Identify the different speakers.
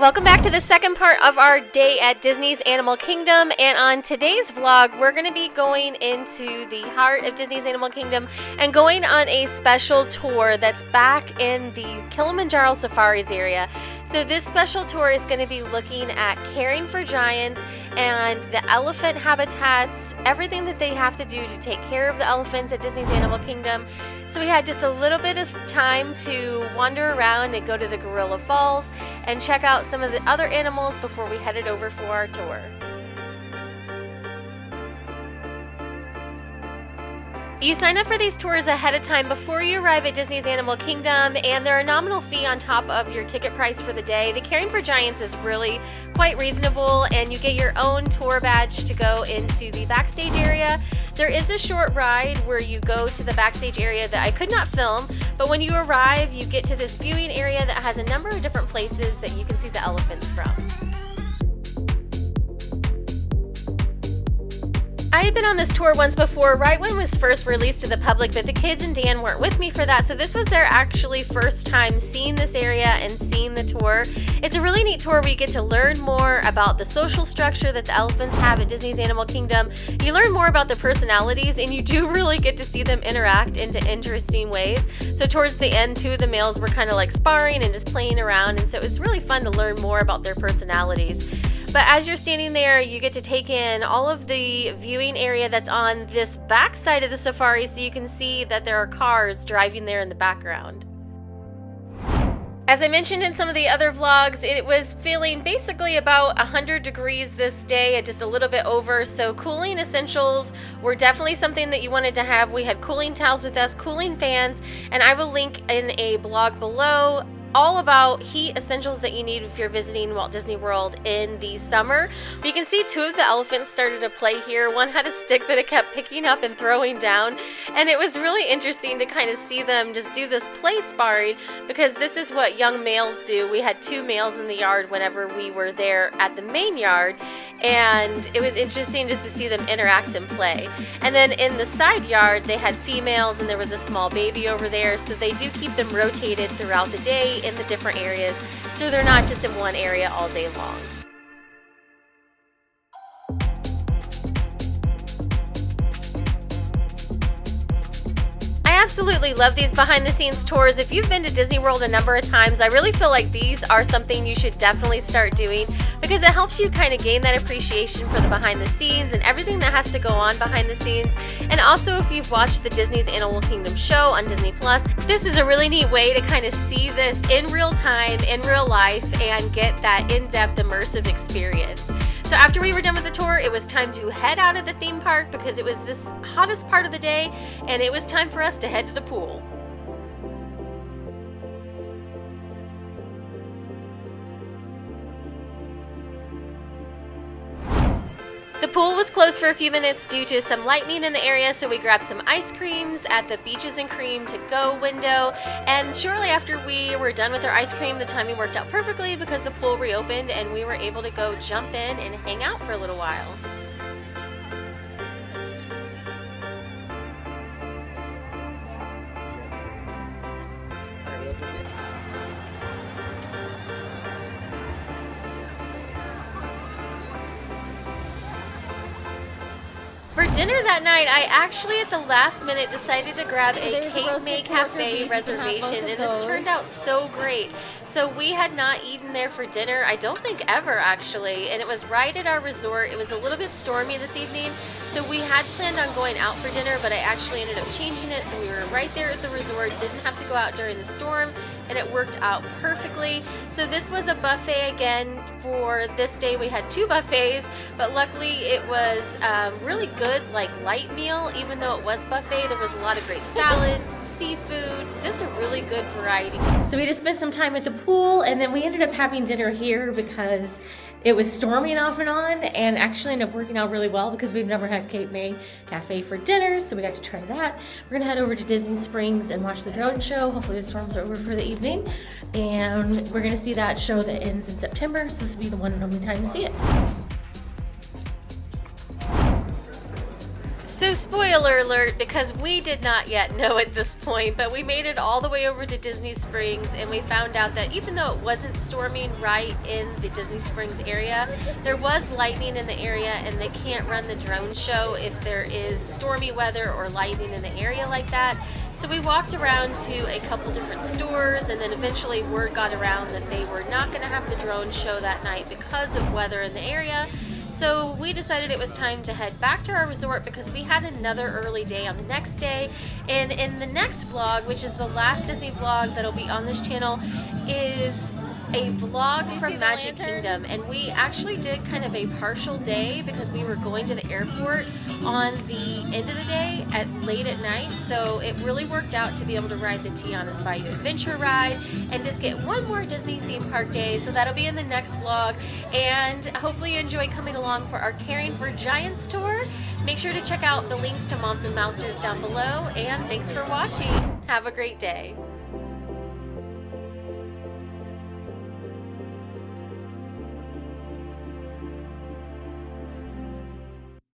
Speaker 1: Welcome back to the second part of our day at Disney's Animal Kingdom, and on today's vlog we're going to be going into the heart of Disney's Animal Kingdom and going on a special tour that's back in the Kilimanjaro Safaris area. So this special tour is going to be looking at caring for giants and the elephant habitats, everything that they have to do to take care of the elephants at Disney's Animal Kingdom. So we had just a little bit of time to wander around and go to the Gorilla Falls and check out some of the other animals before we headed over for our tour. You sign up for these tours ahead of time before you arrive at Disney's Animal Kingdom, and they're a nominal fee on top of your ticket price for the day. The Caring for Giants is really quite reasonable, and you get your own tour badge to go into the backstage area. There is a short ride where you go to the backstage area that I could not film, but when you arrive, you get to this viewing area that has a number of different places that you can see the elephants from. I had been on this tour once before, right when it was first released to the public, but the kids and Dan weren't with me for that, so this was their actually first time seeing this area and seeing the tour. It's a really neat tour where you get to learn more about the social structure that the elephants have at Disney's Animal Kingdom. You learn more about their personalities, and you do really get to see them interact into interesting ways. So towards the end too, the males were kind of like sparring and just playing around, and so it's really fun to learn more about their personalities. But as you're standing there, you get to take in all of the viewing area that's on this back side of the safari, so you can see that there are cars driving there in the background. As I mentioned in some of the other vlogs, it was feeling basically about 100 degrees this day, just a little bit over, so cooling essentials were definitely something that you wanted to have. We had cooling towels with us, cooling fans, and I will link in a blog below all about heat essentials that you need if you're visiting Walt Disney World in the summer. But you can see two of the elephants started to play here. One had a stick that it kept picking up and throwing down, and it was really interesting to kind of see them just do this play sparring, because this is what young males do. We had two males in the yard whenever we were there at the main yard, and it was interesting just to see them interact and play. And then in the side yard they had females, and there was a small baby over there, so they do keep them rotated throughout the day in the different areas, so they're not just in one area all day long. I absolutely love these behind the scenes tours. If you've been to Disney World a number of times, I really feel like these are something you should definitely start doing, because it helps you kind of gain that appreciation for the behind the scenes and everything that has to go on behind the scenes. And also, if you've watched the Disney's Animal Kingdom show on Disney Plus, this is a really neat way to kind of see this in real time, in real life, and get that in-depth immersive experience. So after we were done with the tour, it was time to head out of the theme park because it was this hottest part of the day, and it was time for us to head to the pool. The pool was closed for a few minutes due to some lightning in the area, so we grabbed some ice creams at the Beaches and Cream to go window, and shortly after we were done with our ice cream, the timing worked out perfectly because the pool reopened and we were able to go jump in and hang out for a little while. For dinner that night, I actually at the last minute decided to grab a Cape May Cafe reservation, and this turned out so great. So we had not eaten there for dinner, I don't think ever actually, and it was right at our resort. It was a little bit stormy this evening, so we had planned on going out for dinner, but I actually ended up changing it, so we were right there at the resort, didn't have to go out during the storm, and it worked out perfectly. So this was a buffet again. For this day we had two buffets, but luckily it was really good, like light meal. Even though it was buffet, there was a lot of great salads, seafood, just a really good variety. So we just spent some time at the pool, and then we ended up having dinner here because it was storming off and on, and actually ended up working out really well because we've never had Cape May Cafe for dinner, so we got to try that. We're gonna head over to Disney Springs and watch the drone show. Hopefully the storms are over for the evening, and we're gonna see that show that ends in September, so this will be the one and only time to see it. So So spoiler alert, because we did not yet know at this point, but we made it all the way over to Disney Springs and we found out that even though it wasn't storming right in the Disney Springs area, there was lightning in the area and they can't run the drone show if there is stormy weather or lightning in the area like that. So we walked around to a couple different stores and then eventually word got around that they were not going to have the drone show that night because of weather in the area. So we decided it was time to head back to our resort because we had another early day on the next day. And in the next vlog, which is the last Disney vlog that'll be on this channel, is a vlog from Magic Kingdom. And we actually did kind of a partial day because we were going to the airport on the end of the day late at night. So it really worked out to be able to ride the Tiana's Bayou Adventure ride and just get one more Disney theme park day. So that'll be in the next vlog. And hopefully you enjoy coming along for our Caring for Giants tour. Make sure to check out the links to Moms and Mousers down below. And thanks for watching. Have a great day.